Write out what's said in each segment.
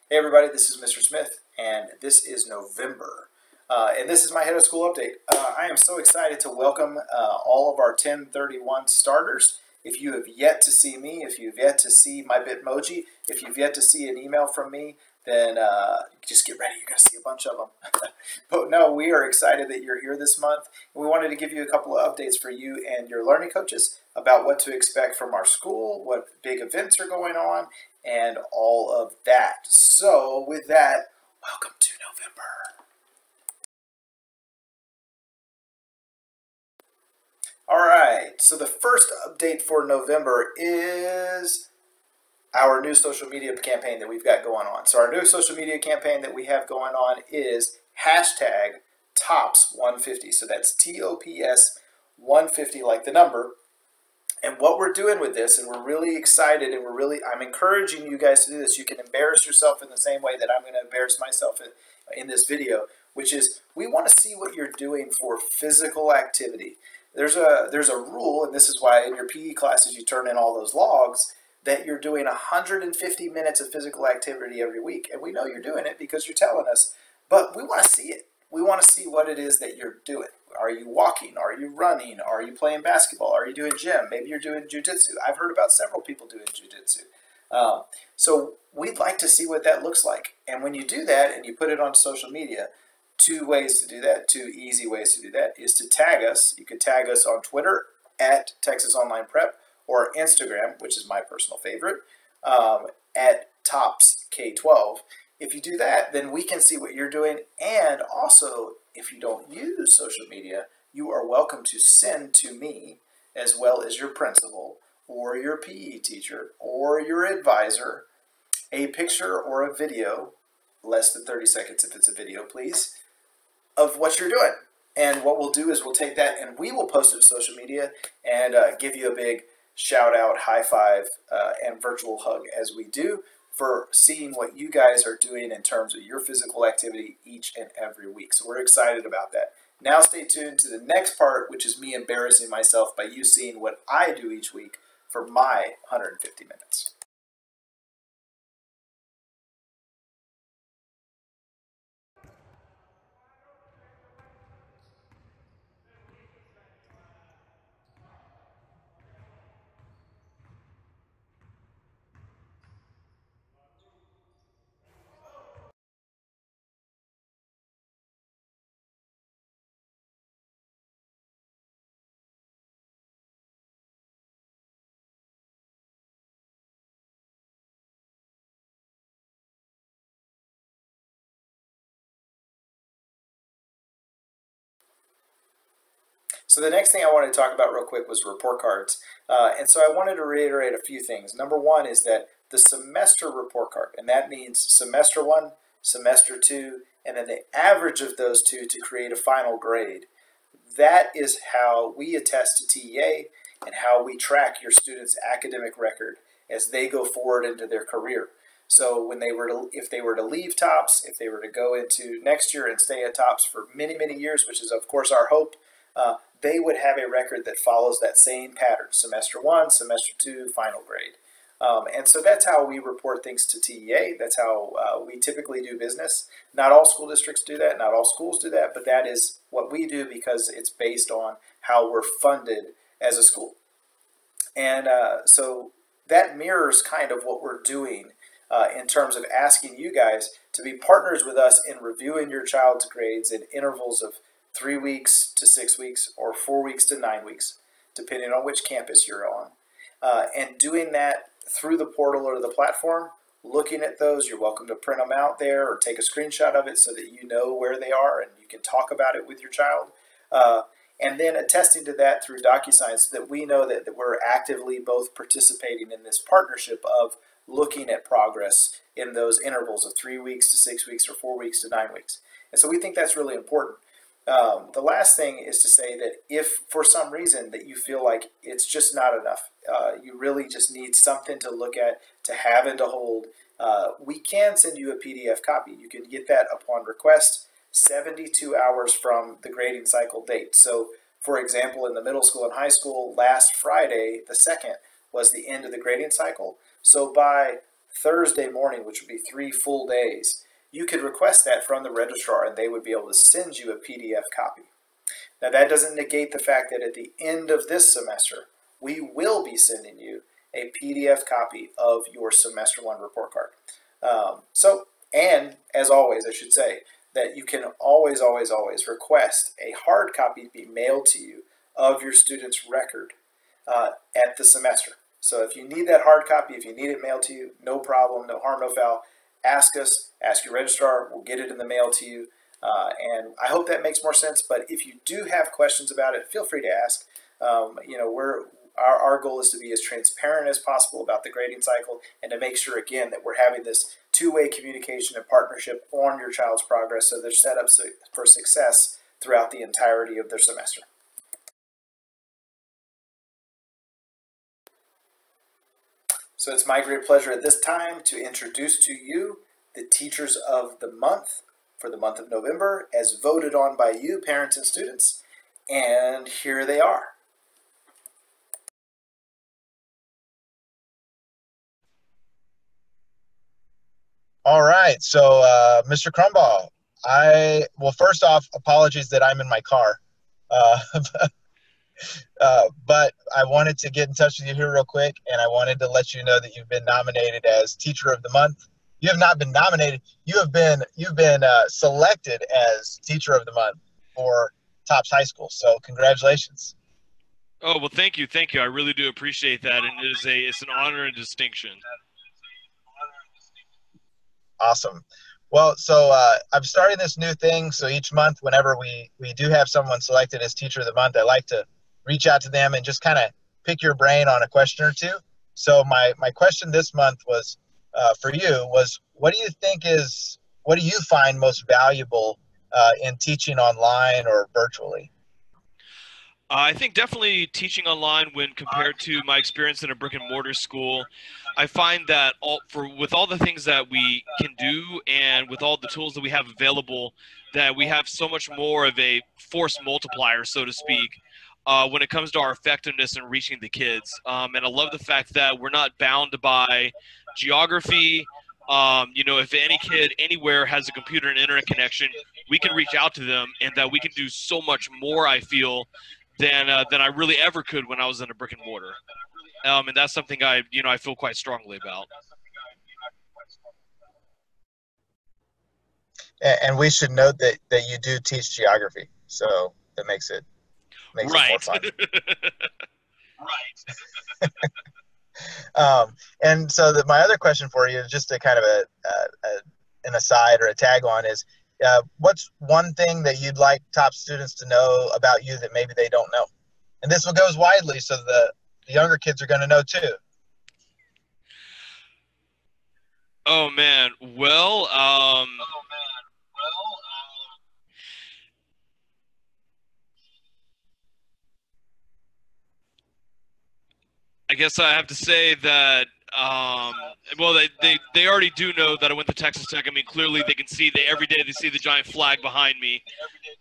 Hey everybody, this is Mr. Smith, and this is November. And this is my head of school update. I am so excited to welcome all of our 1031 starters. If you have yet to see me, if you've yet to see my Bitmoji, if you've yet to see an email from me, then just get ready. You're going to see a bunch of them. But no, we are excited that you're here this month. And we wanted to give you a couple of updates for you and your learning coaches about what to expect from our school, what big events are going on, and all of that. So with that, welcome to November. All right, so the first update for November is our new social media campaign that we've got going on. So our new social media campaign that we have going on is hashtag TOPS150. So that's TOPS 150, like the number. And what we're doing with this, and we're really excited, and I'm encouraging you guys to do this. You can embarrass yourself in the same way that I'm going to embarrass myself in this video, which is we want to see what you're doing for physical activity. There's a rule, and this is why in your PE classes you turn in all those logs, that you're doing 150 minutes of physical activity every week. And we know you're doing it because you're telling us, but we want to see it. We want to see what it is that you're doing. Are you walking? Are you running? Are you playing basketball? Are you doing gym? Maybe you're doing jujitsu. I've heard about several people doing jujitsu. So we'd like to see what that looks like. And when you do that and you put it on social media, two ways to do that, two easy ways to do that, is to tag us. You could tag us on Twitter at Texas Online Prep, or Instagram, which is my personal favorite, at TOPSK12. If you do that, then we can see what you're doing. And also, if you don't use social media, you are welcome to send to me, as well as your principal, or your PE teacher, or your advisor, a picture or a video, less than 30 seconds if it's a video, please, of what you're doing. And what we'll do is we'll take that and we will post it to social media and give you a big shout out, high five, and virtual hug as we do for seeing what you guys are doing in terms of your physical activity each and every week. So we're excited about that. Now stay tuned to the next part, which is me embarrassing myself by you seeing what I do each week for my 150 minutes. So the next thing I wanted to talk about real quick was report cards. And so I wanted to reiterate a few things. Number one is that the semester report card, and that means semester one, semester two, and then the average of those two to create a final grade. That is how we attest to TEA and how we track your students' academic record as they go forward into their career. So when if they were to leave TOPS, if they were to go into next year and stay at TOPS for many, many years, which is of course our hope, they would have a record that follows that same pattern: semester one, semester two, final grade. And so that's how we report things to TEA. That's how we typically do business. Not all school districts do that. Not all schools do that. But that is what we do because it's based on how we're funded as a school. And so that mirrors kind of what we're doing in terms of asking you guys to be partners with us in reviewing your child's grades in intervals of 3 weeks to 6 weeks or 4 weeks to 9 weeks, depending on which campus you're on. And doing that through the portal or the platform, looking at those, you're welcome to print them out there or take a screenshot of it so that you know where they are and you can talk about it with your child. And then attesting to that through DocuSign so that we know that we're actively both participating in this partnership of looking at progress in those intervals of 3 weeks to 6 weeks or 4 weeks to 9 weeks. And so we think that's really important. The last thing is to say that if for some reason that you feel like it's just not enough, you really just need something to look at, to have and to hold, we can send you a PDF copy. You can get that upon request 72 hours from the grading cycle date. So for example, in the middle school and high school, last Friday, the 2nd, was the end of the grading cycle. So by Thursday morning, which would be 3 full days, you could request that from the registrar and they would be able to send you a PDF copy. Now, that doesn't negate the fact that at the end of this semester, we will be sending you a PDF copy of your semester 1 report card. And as always, I should say that you can always request a hard copy to be mailed to you of your student's record at the semester. So if you need that hard copy, if you need it mailed to you, no problem, no harm, no foul. Ask us, ask your registrar, we'll get it in the mail to you. And I hope that makes more sense, but if you do have questions about it, feel free to ask. Our goal is to be as transparent as possible about the grading cycle and to make sure, again, that we're having this two-way communication and partnership on your child's progress so they're set up for success throughout the entirety of their semester. So it's my great pleasure at this time to introduce to you the Teachers of the Month for the month of November, as voted on by you, parents and students. And here they are. All right, so Mr. Crumball, first off, apologies that I'm in my car, but I wanted to get in touch with you here real quick, and I wanted to let you know that you've been nominated as Teacher of the Month. You have not been nominated; you've been selected as Teacher of the Month for Tops High School. So congratulations. Oh, well, thank you. I really do appreciate that, and it's an honor and distinction. Awesome. Well, so I'm starting this new thing. So each month, whenever we do have someone selected as Teacher of the Month, I like to reach out to them and just kind of pick your brain on a question or two. So my question this month was for you was, what do you find most valuable in teaching online or virtually? I think definitely teaching online when compared to my experience in a brick and mortar school, I find that with all the things that we can do and with all the tools that we have available, that we have so much more of a force multiplier, so to speak, when it comes to our effectiveness in reaching the kids. And I love the fact that we're not bound by geography. If any kid anywhere has a computer and internet connection, we can reach out to them, and that we can do so much more, I feel, than I really ever could when I was in a brick and mortar. And that's something I feel quite strongly about. And we should note that you do teach geography, so that makes it more fun. Right. And so my other question for you is just a kind of an aside or a tag on is, what's one thing that you'd like top students to know about you that maybe they don't know? And this one goes widely, so the younger kids are going to know too. Oh man, well, I guess I have to say that, they already do know that I went to Texas Tech. I mean, clearly they can see every day they see the giant flag behind me.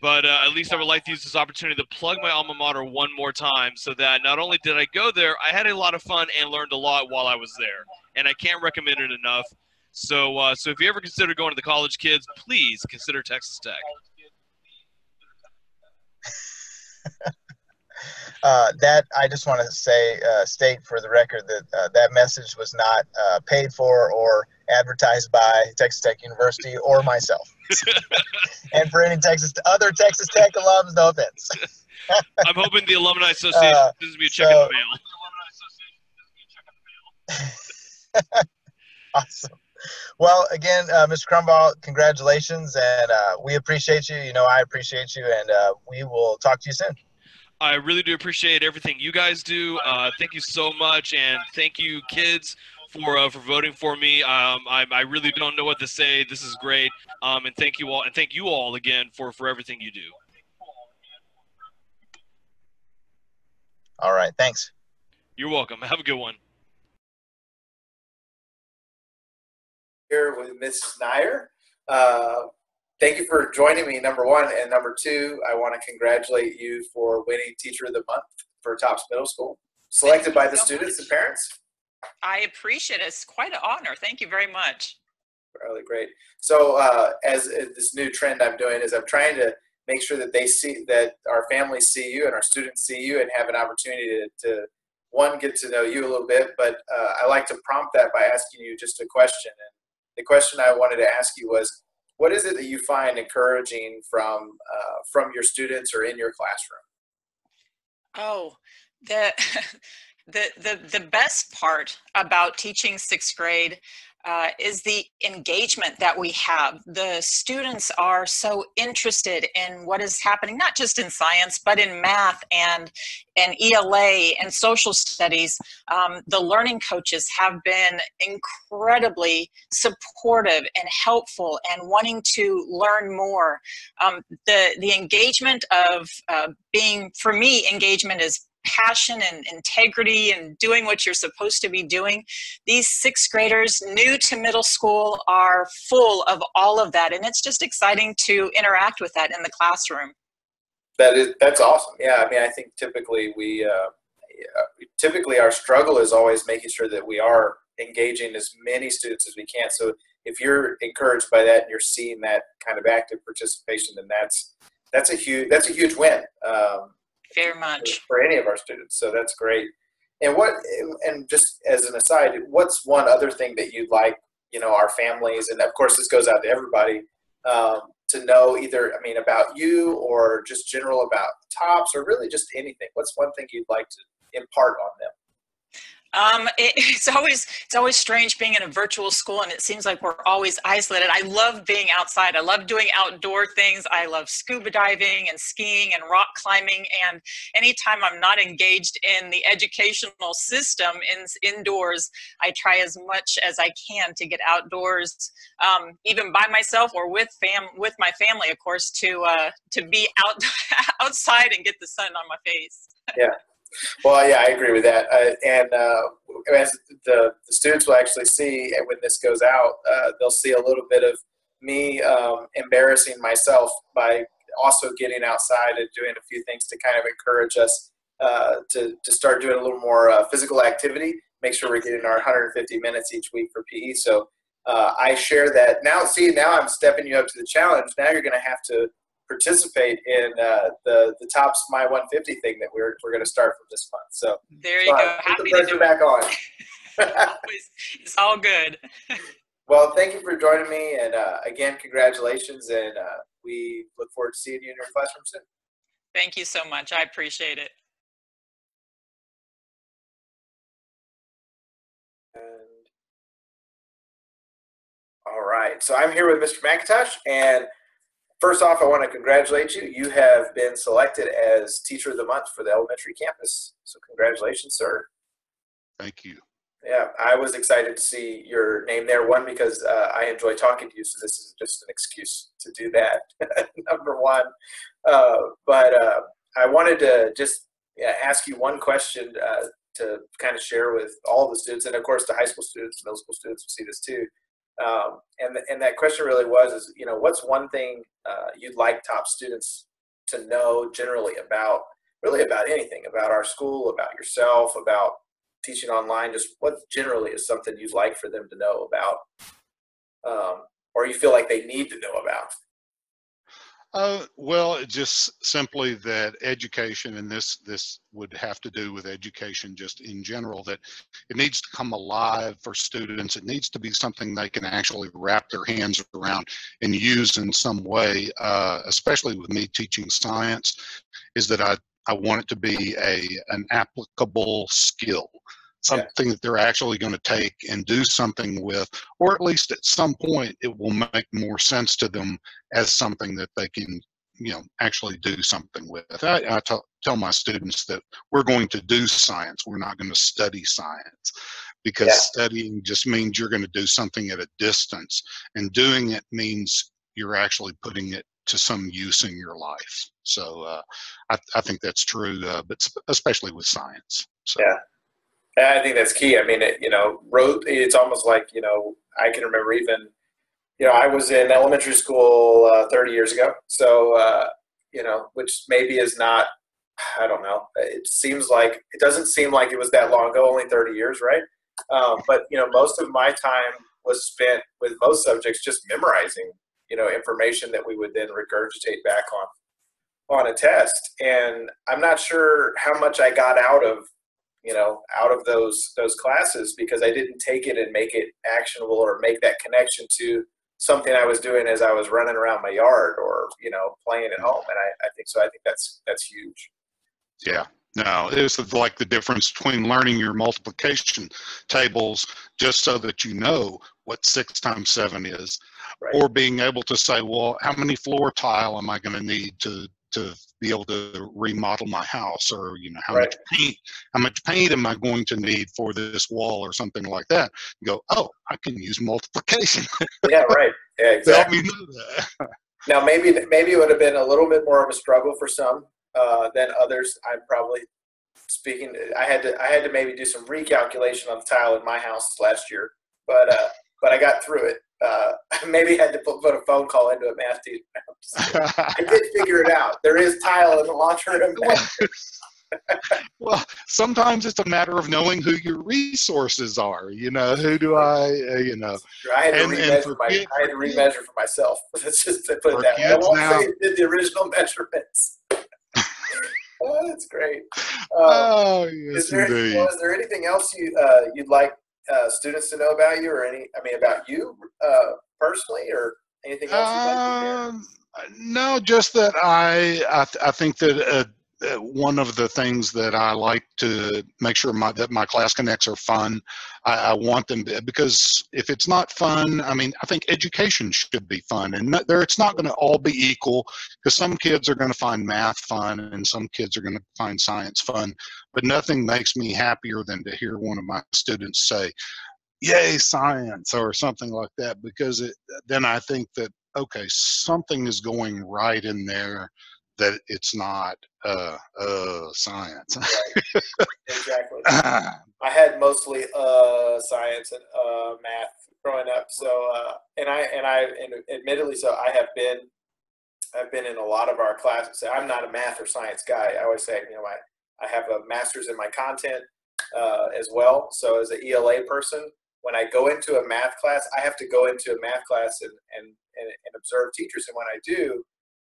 But at least I would like to use this opportunity to plug my alma mater one more time, so that not only did I go there, I had a lot of fun and learned a lot while I was there. And I can't recommend it enough. So if you ever consider going to the college, kids, please consider Texas Tech. That I just want to state for the record that that message was not paid for or advertised by Texas Tech University or myself. And for any other Texas Tech alums, no offense. I'm hoping the Alumni Association sends me a check in the mail. Awesome. Well, again, Mr. Crumball, congratulations, and we appreciate you. I appreciate you, and we will talk to you soon. I really do appreciate everything you guys do. Thank you so much, and thank you, kids, for voting for me. I really don't know what to say. This is great, and thank you all again for everything you do. All right, thanks. You're welcome. Have a good one. Here with Ms. Nyer. Thank you for joining me, number one. And number two, I want to congratulate you for winning Teacher of the Month for Tops Middle School, selected by the students and parents. I appreciate it. It's quite an honor. Thank you very much. Really great. So as this new trend I'm doing is I'm trying to make sure that they see, that our families see you and our students see you and have an opportunity to one, get to know you a little bit, but I like to prompt that by asking you just a question. And the question I wanted to ask you was, what is it that you find encouraging from your students or in your classroom? Oh, the the best part about teaching sixth grade is the engagement that we have. The students are so interested in what is happening, not just in science, but in math and ELA and social studies. The learning coaches have been incredibly supportive and helpful and wanting to learn more. The engagement of being, for me, engagement is passion and integrity and doing what you're supposed to be doing. These sixth graders new to middle school are full of all of that, and it's just exciting to interact with that in the classroom. That's awesome. Yeah, I mean, I think typically typically our struggle is always making sure that we are engaging as many students as we can. So if you're encouraged by that and you're seeing that kind of active participation, then that's a huge win. Very much. For any of our students. So that's great. And just as an aside, what's one other thing that you'd like, our families, and of course this goes out to everybody, to know either, I mean, about you or just general about TOPS or really just anything? What's one thing you'd like to impart on them? It's always strange being in a virtual school, and it seems like we're always isolated. I love being outside. I love doing outdoor things. I love scuba diving and skiing and rock climbing. And anytime I'm not engaged in the educational system indoors, I try as much as I can to get outdoors, even by myself or with my family, of course, to be outside and get the sun on my face. Yeah. Well, yeah, I agree with that. And as the students will actually see when this goes out, they'll see a little bit of me embarrassing myself by also getting outside and doing a few things to kind of encourage us to start doing a little more physical activity, make sure we're getting our 150 minutes each week for PE. So I share that. Now I'm stepping you up to the challenge. Now you're going to have to participate in the TOPS My 150 thing that we're going to start from this month. So there you go. Put the pressure back on. It's all good. Well, thank you for joining me, and again, congratulations, and we look forward to seeing you in your classroom soon. Thank you so much. I appreciate it. All right, so I'm here with Mr. McIntosh, and first off, I want to congratulate you. You have been selected as Teacher of the Month for the elementary campus. So congratulations, sir. Thank you. Yeah, I was excited to see your name there. One, because I enjoy talking to you, so this is just an excuse to do that, number one. But I wanted to just ask you one question to kind of share with all the students, and of course the high school students, middle school students will see this too. And that question really is, what's one thing you'd like top students to know generally about anything, about our school, about yourself, about teaching online, just what generally is something you'd like for them to know about, or you feel like they need to know about? Well, just simply that education, and this would have to do with education just in general, that it needs to come alive for students. It needs to be something they can actually wrap their hands around and use in some way, especially with me teaching science, is that I want it to be an applicable skill. Something that they're actually going to take and do something with, or at least at some point it will make more sense to them as something that they can, actually do something with. I tell my students that we're going to do science. We're not going to study science, because studying just means you're going to do something at a distance, and doing it means you're actually putting it to some use in your life. So I think that's true, but especially with science. So. Yeah. I think that's key. I mean, it's almost like, I can remember even, I was in elementary school 30 years ago. So, which maybe is not, I don't know. It doesn't seem like it was that long ago, only 30 years, right? But most of my time was spent with most subjects just memorizing, information that we would then regurgitate back on a test. And I'm not sure how much I got out of those classes because I didn't take it and make it actionable or make that connection to something I was doing as I was running around my yard or playing at home. And I think so. I think that's huge. Yeah. No, it's like the difference between learning your multiplication tables just so that you know what 6 times 7 is, right, or being able to say, well, how many floor tile am I going to need to be able to remodel my house, or how right, much paint am I going to need for this wall or something like that. You go, oh, I can use multiplication. Yeah, right. Yeah, exactly. Help me know that. Now, maybe it would have been a little bit more of a struggle for some than others. I'm probably speaking. I had to maybe do some recalculation on the tile in my house last year, but I got through it. Maybe had to put a phone call into a math teacher. I did figure it out. There is tile in the laundry room. Well, sometimes it's a matter of knowing who your resources are. Who do I? I had to remeasure for myself. Let's just put it that way. I won't say it did the original measurements. Oh, that's great. Oh, yes, indeed. Is there anything else you'd like students to know about you, or about you personally, or anything else you'd like to share? No, just that I think that one of the things that I like to make sure that my class connects are fun. I want them to, because if it's not fun, I think education should be fun, and it's not going to all be equal, because some kids are going to find math fun and some kids are going to find science fun, but nothing makes me happier than to hear one of my students say, "Yay, science," or something like that, because then I think that, okay, something is going right in there, that it's not science. Right. Exactly. I had mostly science and math growing up. So and admittedly, so I've been in a lot of our classes. I'm not a math or science guy. I always say, I have a master's in my content as well. So as an ELA person, when I go into a math class, I have to go into a math class and observe teachers. And when I do,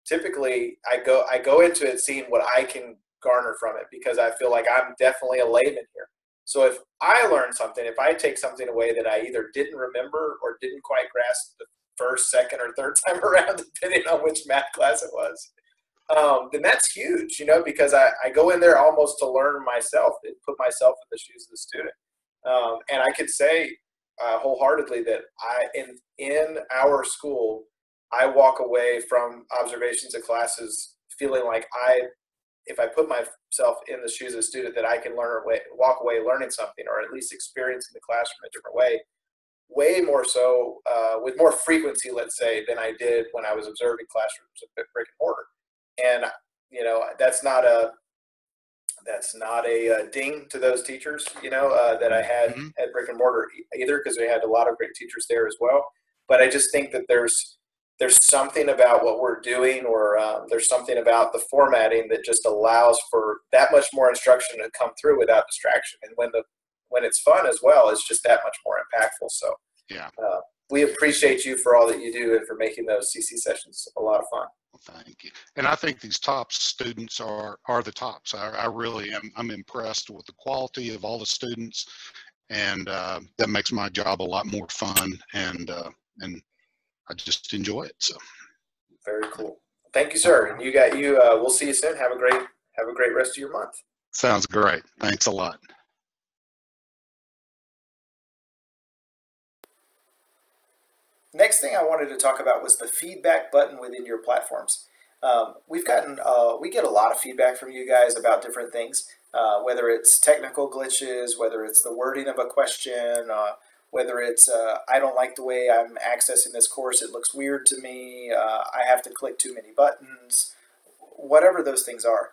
typically I go into it seeing what I can garner from it, because I feel like I'm definitely a layman here. So if I learn something, if I take something away that I either didn't remember or didn't quite grasp the first, second, or third time around, depending on which math class it was, then that's huge, because I go in there almost to learn myself and put myself in the shoes of the student. And I could say wholeheartedly that in our school, I walk away from observations of classes feeling like if I put myself in the shoes of a student, that I can walk away learning something, or at least experiencing the classroom a different way more so, with more frequency, let's say, than I did when I was observing classrooms at brick and mortar. And that's not a ding to those teachers, that I had at brick and mortar either, because we had a lot of great teachers there as well. But I just think that there's something about what we're doing, or there's something about the formatting that just allows for that much more instruction to come through without distraction. And when it's fun as well, it's just that much more impactful. So yeah, we appreciate you for all that you do and for making those CC sessions a lot of fun. Well, thank you. And I think these top students are the tops. I really am. I'm impressed with the quality of all the students, and that makes my job a lot more fun, and I just enjoy it. So very cool. Thank you, sir. And we'll see you soon. Have a great rest of your month. Sounds great. Thanks a lot. Next thing I wanted to talk about was the feedback button within your platforms. We get a lot of feedback from you guys about different things, whether it's technical glitches, whether it's the wording of a question, whether it's I don't like the way I'm accessing this course, it looks weird to me, I have to click too many buttons, whatever those things are.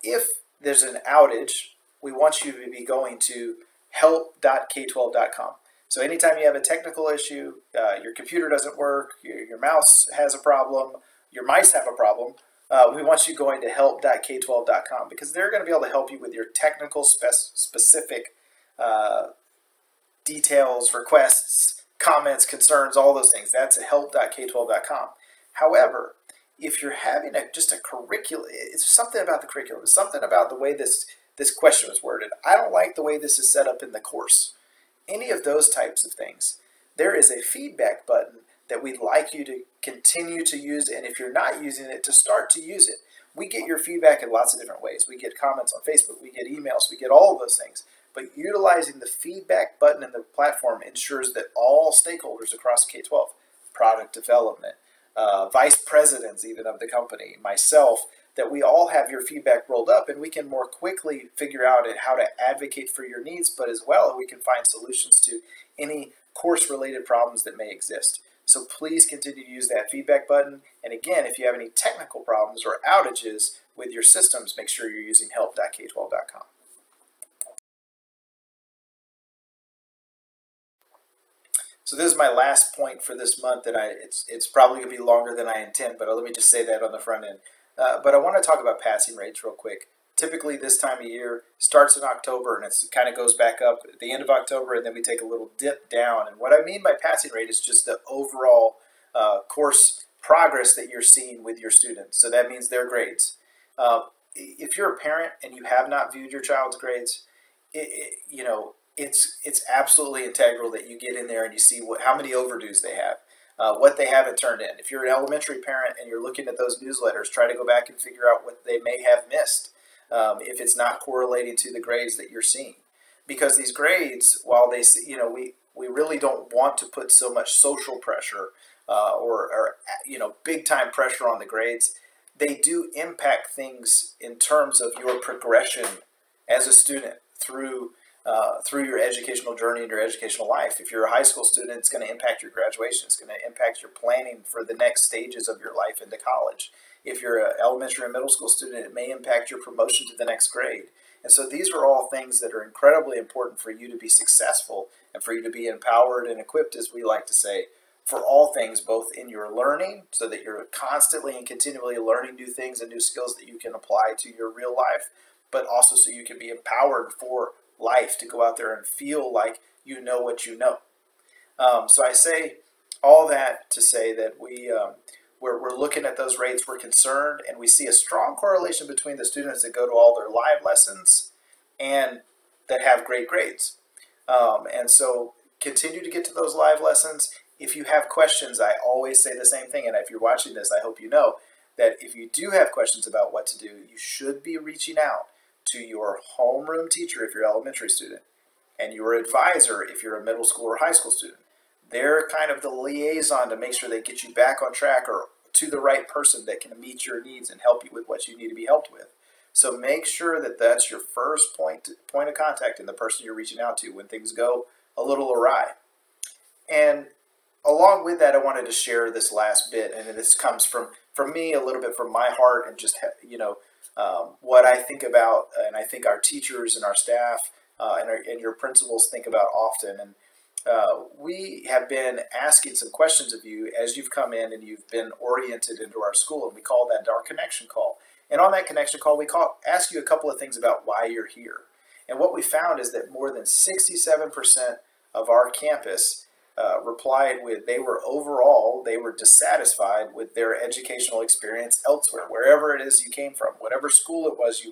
If there's an outage, we want you to be going to help.k12.com. So anytime you have a technical issue, your computer doesn't work, your mouse has a problem, your mice have a problem, we want you going to help.k12.com, because they're going to be able to help you with your technical specific details, requests, comments, concerns, all those things. That's at help.k12.com. However, if you're having just a curriculum, it's something about the curriculum, it's something about the way this question was worded. I don't like the way this is set up in the course. Any of those types of things. There is a feedback button that we'd like you to continue to use, and if you're not using it, to start to use it. We get your feedback in lots of different ways. We get comments on Facebook, we get emails, we get all of those things. But utilizing the feedback button in the platform ensures that all stakeholders across K-12, product development, vice presidents even of the company, myself, that we all have your feedback rolled up, and we can more quickly figure out how to advocate for your needs, but as well we can find solutions to any course-related problems that may exist. So please continue to use that feedback button. And again, if you have any technical problems or outages with your systems, make sure you're using help.k12.com. So this is my last point for this month, and it's probably going to be longer than I intend, but let me just say that on the front end. But I want to talk about passing rates real quick. Typically this time of year starts in October, and it kind of goes back up at the end of October, and then we take a little dip down. And what I mean by passing rate is just the overall course progress that you're seeing with your students. So that means their grades. If you're a parent and you have not viewed your child's grades, it's absolutely integral that you get in there and you see how many overdues they have. What they haven't turned in. If you're an elementary parent and you're looking at those newsletters, try to go back and figure out what they may have missed if it's not correlating to the grades that you're seeing. Because these grades, while they, we really don't want to put so much social pressure or big time pressure on the grades. They do impact things in terms of your progression as a student through your educational journey and your educational life. If you're a high school student, it's going to impact your graduation. It's going to impact your planning for the next stages of your life into college. If you're an elementary and middle school student, it may impact your promotion to the next grade. And so these are all things that are incredibly important for you to be successful and for you to be empowered and equipped, as we like to say, for all things, both in your learning, so that you're constantly and continually learning new things and new skills that you can apply to your real life, but also so you can be empowered for life to go out there and feel like you know what you know. So I say all that to say that we're looking at those rates, we're concerned, and we see a strong correlation between the students that go to all their live lessons and that have great grades. And so continue to get to those live lessons. If you have questions, I always say the same thing, and if you're watching this, I hope you know that if you do have questions about what to do, you should be reaching out to your homeroom teacher if you're an elementary student, and your advisor if you're a middle school or high school student. They're kind of the liaison to make sure they get you back on track or to the right person that can meet your needs and help you with what you need to be helped with. So make sure that that's your first point of contact in the person you're reaching out to when things go a little awry. And along with that, I wanted to share this last bit, and this comes from me a little bit from my heart and just what I think about, and I think our teachers and our staff and your principals think about often. And we have been asking some questions of you as you've come in and you've been oriented into our school, and we call that our connection call. And on that connection call, we ask you a couple of things about why you're here. And what we found is that more than 67% of our campus replied with they were dissatisfied with their educational experience elsewhere, wherever it is you came from, whatever school it was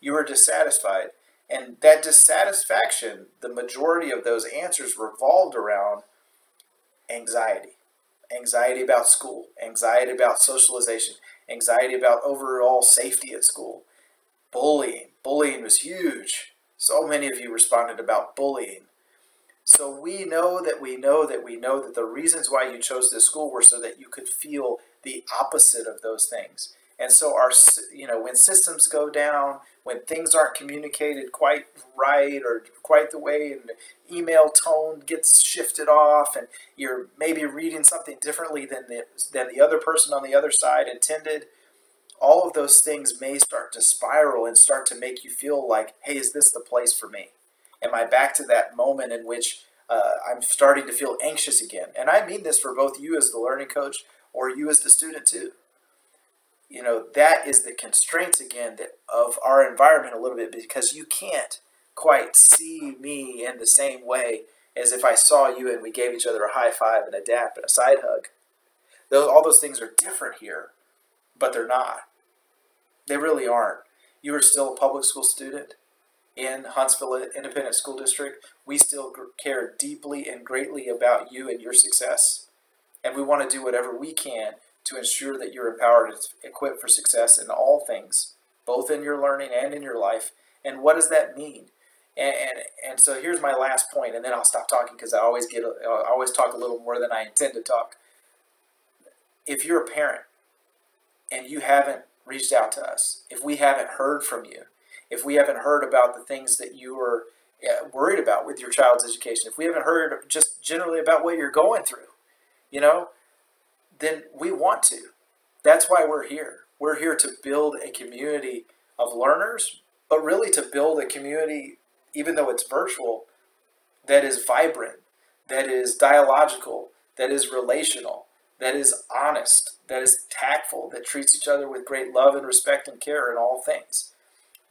you were dissatisfied. And that dissatisfaction, the majority of those answers revolved around anxiety. Anxiety about school, anxiety about socialization, anxiety about overall safety at school. Bullying. Bullying was huge. So many of you responded about bullying. So we know that the reasons why you chose this school were so that you could feel the opposite of those things. And so when systems go down, when things aren't communicated quite right or quite the way, and the email tone gets shifted off, and you're maybe reading something differently than the other person on the other side intended, all of those things may start to spiral and start to make you feel like, hey, is this the place for me? Am I back to that moment in which I'm starting to feel anxious again? And I mean this for both you as the learning coach or you as the student too. That is the constraints again of our environment a little bit, because you can't quite see me in the same way as if I saw you and we gave each other a high five and a dap and a side hug. All those things are different here, but they're not. They really aren't. You are still a public school student in Huntsville Independent School District. We still care deeply and greatly about you and your success. And we want to do whatever we can to ensure that you're empowered and equipped for success in all things, both in your learning and in your life. And what does that mean? And so here's my last point, and then I'll stop talking because I always talk a little more than I intend to talk. If you're a parent and you haven't reached out to us, if we haven't heard from you, if we haven't heard about the things that you are worried about with your child's education, if we haven't heard just generally about what you're going through, then we want to. That's why we're here. We're here to build a community of learners, but really to build a community, even though it's virtual, that is vibrant, that is dialogical, that is relational, that is honest, that is tactful, that treats each other with great love and respect and care in all things.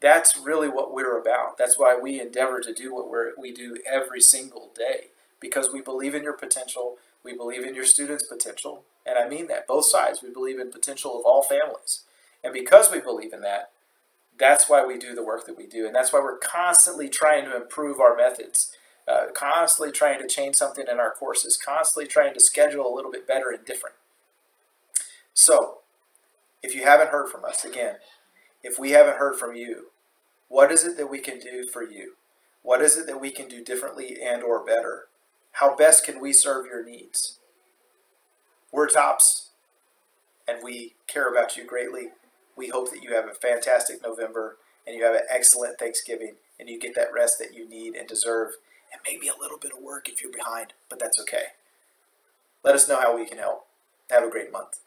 That's really what we're about. That's why we endeavor to do what we do every single day, because we believe in your potential. We believe in your students' potential. And I mean that, both sides. We believe in potential of all families. And because we believe in that, that's why we do the work that we do. And that's why we're constantly trying to improve our methods, constantly trying to change something in our courses, constantly trying to schedule a little bit better and different. So, if you haven't heard from us, again, if we haven't heard from you, what is it that we can do for you? What is it that we can do differently and or better? How best can we serve your needs? We're TOPS, and we care about you greatly. We hope that you have a fantastic November, and you have an excellent Thanksgiving, and you get that rest that you need and deserve, and maybe a little bit of work if you're behind, but that's okay. Let us know how we can help. Have a great month.